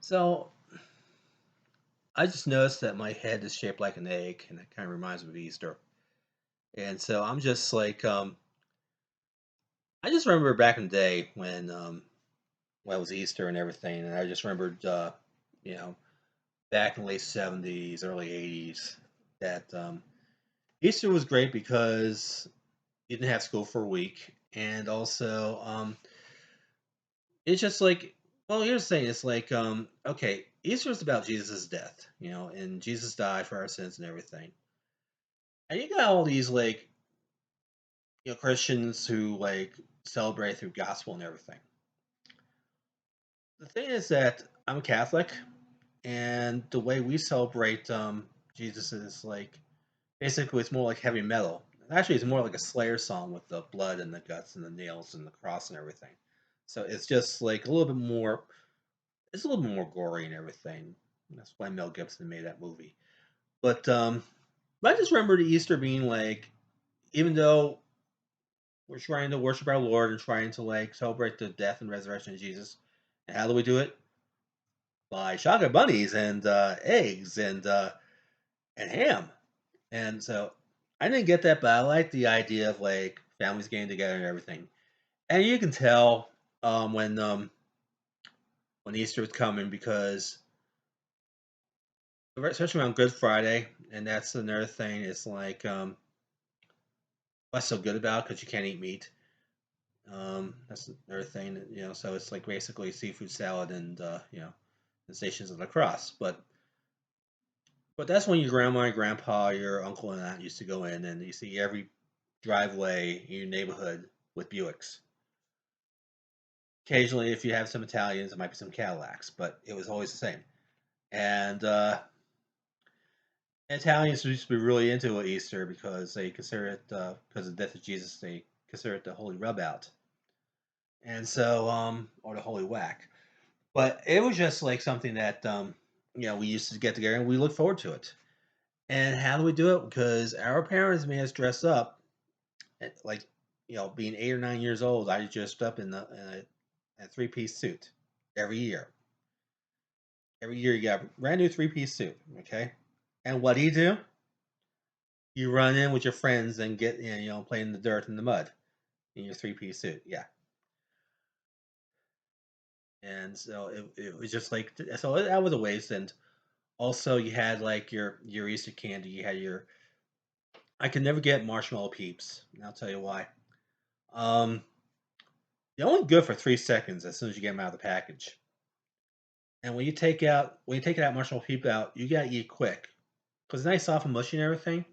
So I just noticed that my head is shaped like an egg, and it kind of reminds me of Easter. And so I'm just like, I just remember back in the day when it was Easter and everything, and I just remembered, you know, back in the late '70s, early '80s, that Easter was great because you didn't have school for a week, and also it's just like, well, here's the thing: it's like, okay, Easter is about Jesus' death, and Jesus died for our sins and everything. And you got all these like Christians who like celebrate through gospel and everything. The thing is that I'm a Catholic, and the way we celebrate Jesus is like basically it's more like heavy metal. Actually, it's more like a Slayer song with the blood and the guts and the nails and the cross and everything. So it's just like a little bit more. It's a little bit more gory and everything. That's why Mel Gibson made that movie. But I just remember the Easter being like, even though we're trying to worship our Lord and trying to like celebrate the death and resurrection of Jesus. And how do we do it? By chocolate bunnies and eggs and ham. And so I didn't get that, but I like the idea of like families getting together and everything. And you can tell when Easter is coming because especially around Good Friday, and that's another thing. It's like what's so good about because you can't eat meat. That's another thing. So it's like basically seafood salad and the Stations of the Cross. But that's when your grandma and grandpa, your uncle and aunt used to go in, and you see every driveway in your neighborhood with Buicks. Occasionally, if you have some Italians, it might be some Cadillacs, but it was always the same. And Italians used to be really into Easter because they consider it because of the death of Jesus. They consider it the holy rub out, and so or the holy whack. But it was just like something that we used to get together and we look forward to it. And how do we do it? Because our parents made us dress up, like being 8 or 9 years old. I dressed up in a three-piece suit every year. Every year you got a brand new three-piece suit. Okay, and what do? You run in with your friends and get play in the dirt and the mud in your three-piece suit. Yeah, and so it was just like so that was a waste. And also you had like your Easter candy. You had your I could never get marshmallow peeps. And I'll tell you why. Um, they're only good for 3 seconds as soon as you get them out of the package. And when you take that marshmallow peep out, you gotta eat quick because it's nice, soft, and mushy and everything.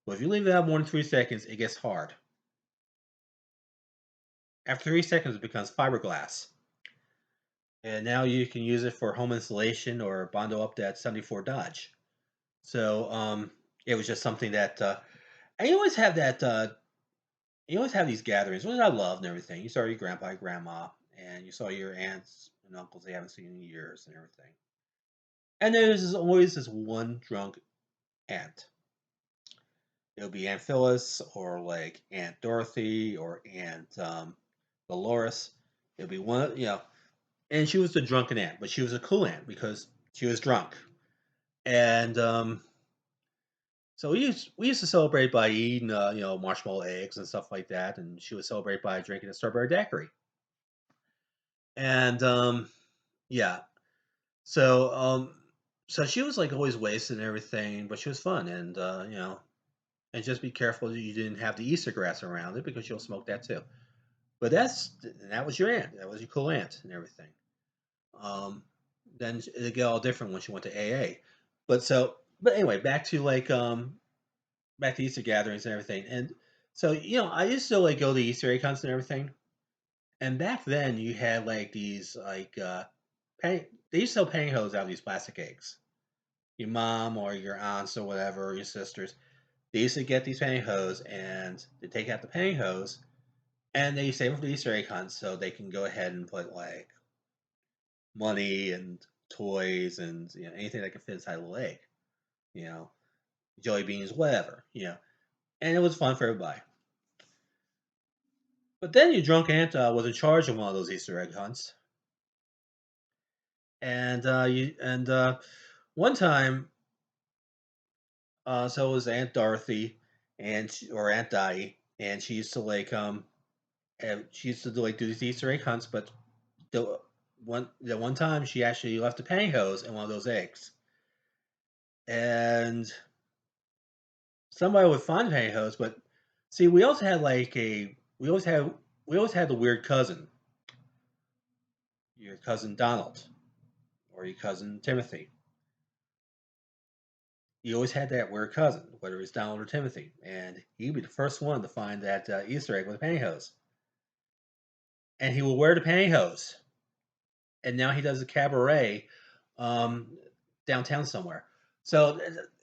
But if you leave it out more than 3 seconds, it gets hard. After 3 seconds, it becomes fiberglass, and now you can use it for home installation or bundle up that '74 Dodge. So it was just something that, and you always have that. You always have these gatherings, which I love and everything. You saw your grandpa, and grandma, and you saw your aunts and uncles they haven't seen in years and everything. And there's always this one drunk aunt. It'll be Aunt Phyllis or like Aunt Dorothy or Aunt Dolores. It'll be and she was the drunken aunt, but she was a cool aunt because she was drunk. And so we used to celebrate by eating marshmallow eggs and stuff like that, and she would celebrate by drinking a strawberry daiquiri. And yeah, so so she was like always wasted and everything, but she was fun, and and just be careful that you didn't have the Easter grass around it because you'll smoke that too. But that was your aunt, that was your cool aunt and everything. Um, then it got all different when she went to AA. But anyway, back to Easter gatherings and everything. And so I used to like go to Easter egg hunts and everything. And back then you had like these they used to sell pantyhose out of these plastic eggs. Your mom or your aunts or whatever, or your sisters, they used to get these pantyhose and they take out the pantyhose and they save them for the Easter egg hunt so they can go ahead and put like money and toys and anything that can fit inside a little egg. You know, jelly beans, whatever. And it was fun for everybody. But then your drunk aunt was in charge of one of those Easter egg hunts, and you and one time, so it was Aunt Dorothy or Aunt Dottie, and she used to and she used to do these Easter egg hunts, but the one time she actually left a pantyhose in one of those eggs, and somebody would find the pantyhose. But see, we always had the weird cousin, your cousin Donald or your cousin Timothy. You always had that weird cousin, whether it's Donald or Timothy, and he'd be the first one to find that Easter egg with a pantyhose, and he will wear the pantyhose. And now he does a cabaret um, downtown somewhere. So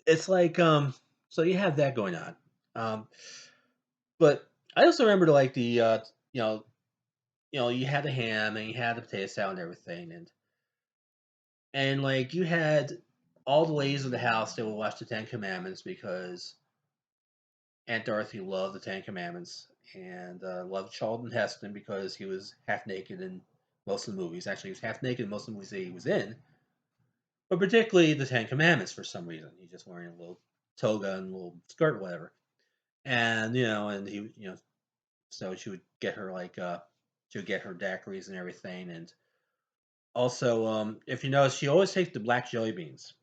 it's so you have that going on. Um, but I also remember you know you had the ham and you had the potato salad and everything, and like you had all the ladies of the house that would watch the Ten Commandments because Aunt Dorothy loved the Ten Commandments and loved Charlton Heston because he was half naked in most of the movies. Actually, he was half naked in most of the movies that he was in, but particularly the Ten Commandments for some reason. He's just wearing a little toga and a little skirt, whatever. And and so she would get her daiquiris and everything. And also, if you notice, she always takes the black jelly beans.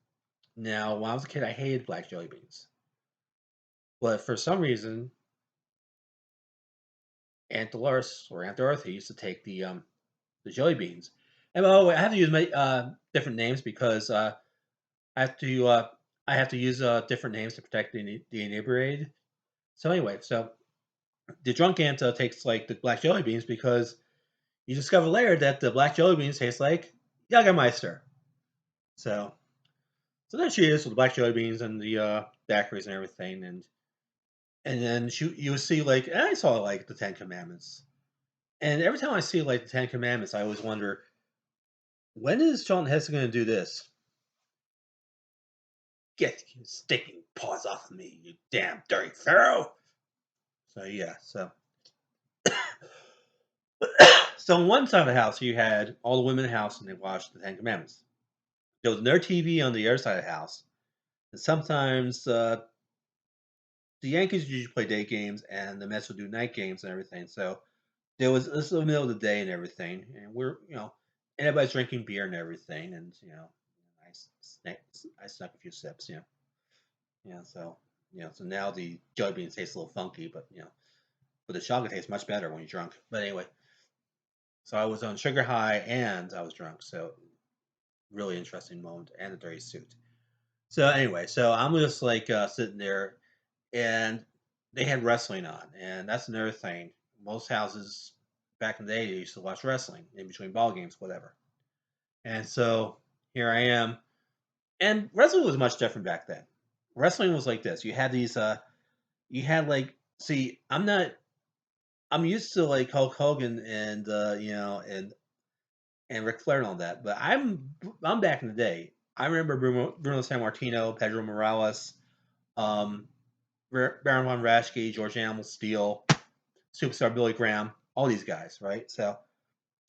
Now, when I was a kid, I hated black jelly beans, but for some reason, Aunt Dolores or Aunt Dorothy used to take the jelly beans. And by the way, I have to use my different names because I have to uh, I have to use different names to protect the inebriated. So anyway, so the drunk aunt takes like the black jelly beans because you discover later that the black jelly beans taste like Jägermeister. So so there she is with the black jelly beans and the daiquiris and everything, and then you see like and I saw like the Ten Commandments, and every time I see like the Ten Commandments, I always wonder when is Charlton Heston going to do this? Get your stinking paws off of me, you damn dirty pharaoh! So yeah, so on one side of the house you had all the women in the house and they watched the Ten Commandments. There was another TV on the other side of the house, and sometimes the Yankees usually play day games and the Mets would do night games and everything. So this was the middle of the day and everything, and everybody's drinking beer and everything, and I snuck a few sips, so so now the jelly beans taste a little funky, but the chocolate tastes much better when you're drunk. But anyway, so I was on sugar high and I was drunk, so really interesting moment and a dirty suit. So anyway, so I'm just like sitting there, and they had wrestling on, and that's another thing. Most houses back in the day they used to watch wrestling in between ball games, whatever. And so here I am, and wrestling was much different back then. Wrestling was like this: you had like, see, I'm used to like Hulk Hogan and and Ric Flair and all that, but I'm back in the day. I remember Bruno Sammartino, Pedro Morales, um, Baron von Raschke, George Animal Steel, Superstar Billy Graham, all these guys, right? So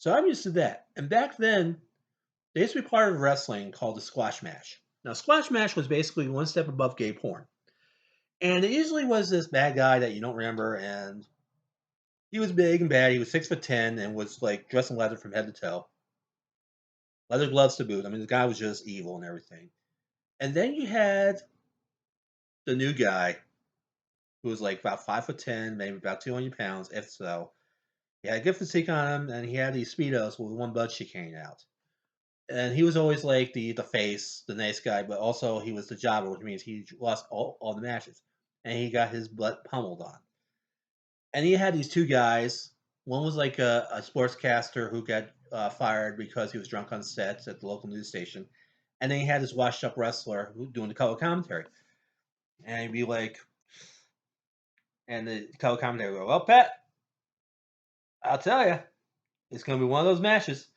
I'm used to that. And back then, they used to be part of wrestling called the squash match. Now, squash match was basically one step above gay porn, and it usually was this bad guy that you don't remember, and he was big and bad. He was 6'10" and was like dressed in leather from head to toe, leather gloves to boot. I mean, the guy was just evil and everything. And then you had the new guy who was like about 5'10", maybe about 200 pounds, if so. He had a good physique on him, and he had these speedos with one butt cheek hanging out. And he was always like the face, the nice guy, but also he was the jobber, which means he lost all the matches, and he got his butt pummeled on. And he had these two guys. One was like a sportscaster who got fired because he was drunk on sets at the local news station, and then he had this washed-up wrestler who doing the color commentary, and he'd be like, and the color commentary would go, "Well, Pat, I'll tell you, it's going to be one of those matches."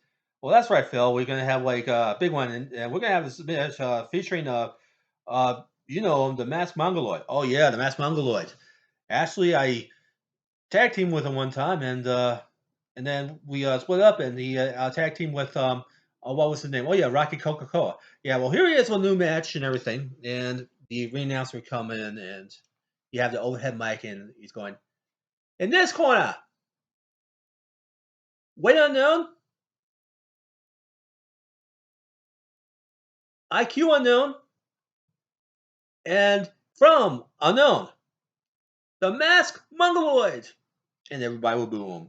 Well, that's right, Phil. We're going to have like a big one, and we're going to have this match featuring the Masked Mongoloid. Oh yeah, the Masked Mongoloid. Actually, I tag team with him one time, and then we split up, and he tag team with Oh, what was his name? Oh yeah, Rocky Coca-Cola. Yeah, well here he is with a new match and everything, and the ring announcer would come in, and you have the overhead mic, and he's going, in this corner, weight unknown, IQ unknown, and from unknown, the masked Mongoloid, and everybody would boo him,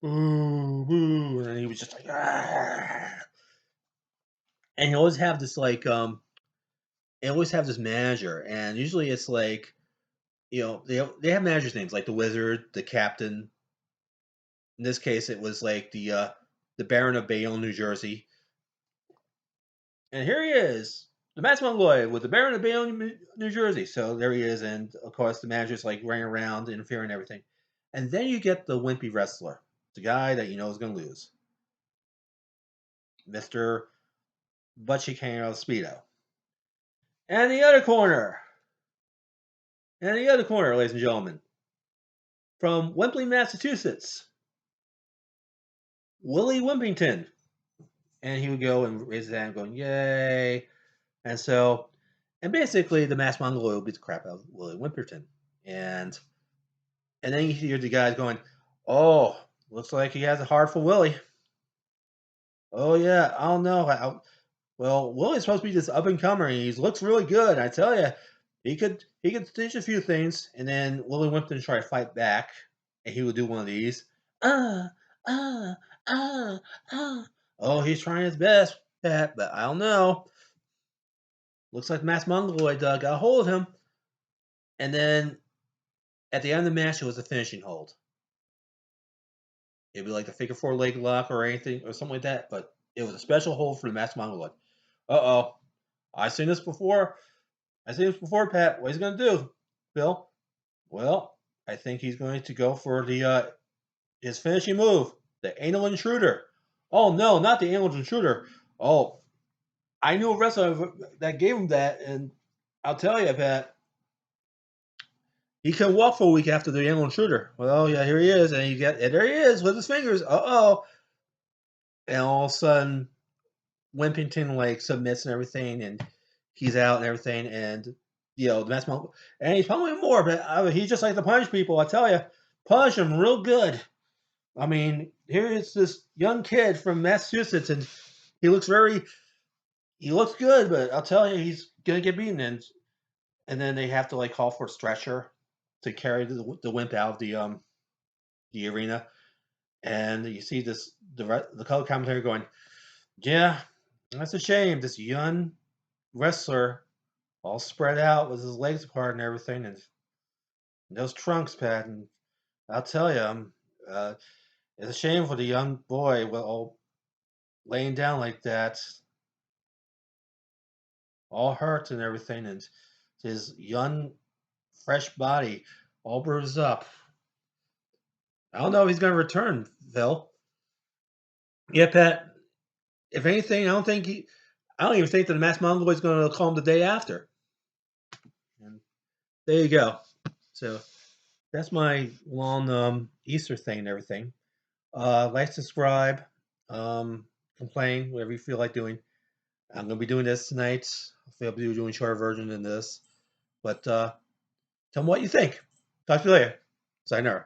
boo, boo, and he was just like, ah. And he always have this like, they always have this manager, and usually it's like, they have managers' names like the Wizard, the Captain. In this case, it was like the Baron of Bayonne, New Jersey. And here he is, the Masked Mongoloid with the Baron of Bayonne, New Jersey. So there he is, and of course the manager's like running around, interfering and everything. And then you get the wimpy wrestler, the guy that you know is going to lose, Mister Butchie Kano Speedo. And the other corner, ladies and gentlemen, from Wembley, Massachusetts, Willie Wimpington. And he would go and raise his hand, going, "Yay!" And so, and basically, the Masked Mongoloid would beat the crap out of Willie Wimpington. And then you hear the guys going, "Oh, looks like he has a heart for Willie." Oh yeah, I don't know. Well, Willie's supposed to be this up and comer. He looks really good. I tell you, he could teach a few things. And then Willie Wimpton try to fight back, and he would do one of these. Ah, ah, ah, ah. Oh, he's trying his best, Pat, but I don't know. Looks like Mass Mongoloid got a hold of him. And then at the end of the match, it was a finishing hold. It'd be like the figure four leg lock or anything or something like that, but it was a special hold for the Mass Mongoloid. Uh-oh. I've seen this before. Pat. What he's going to do, Bill? Well, I think he's going to go for the his finishing move, the anal intruder. Oh no, not the anal intruder. Oh, I knew a wrestler that gave him that, and I'll tell you, Pat, he couldn't walk for a week after the anal intruder. Well, yeah, here he is, and there he is with his fingers. Uh-oh. And all of a sudden, Wimpington like submits and everything, and he's out and everything, and the Masked Mongoloid, and he's probably more, but he just like to punch people. I tell you, punch them real good. I mean, here is this young kid from Massachusetts, and he looks good, but I'll tell you, he's gonna get beaten, and then they have to like call for a stretcher to carry the wimp out of the arena, and you see the color commentary going, yeah, that's a shame. This young wrestler, all spread out with his legs apart and everything, and those trunks, Pat. And I'll tell you, it's a shame for the young boy with all laying down like that, all hurt and everything, and his young, fresh body all bruised up. I don't know if he's going to return, Phil. Yeah, Pat. If anything, I don't even think that the Masked Mongoloid is going to call him the day after. And there you go. So that's my long Easter thing and everything. Like, subscribe, complain, whatever you feel like doing. I'm going to be doing this tonight. Hopefully, I'll be doing a shorter version than this. But tell me what you think. Talk to you later. Sayonara.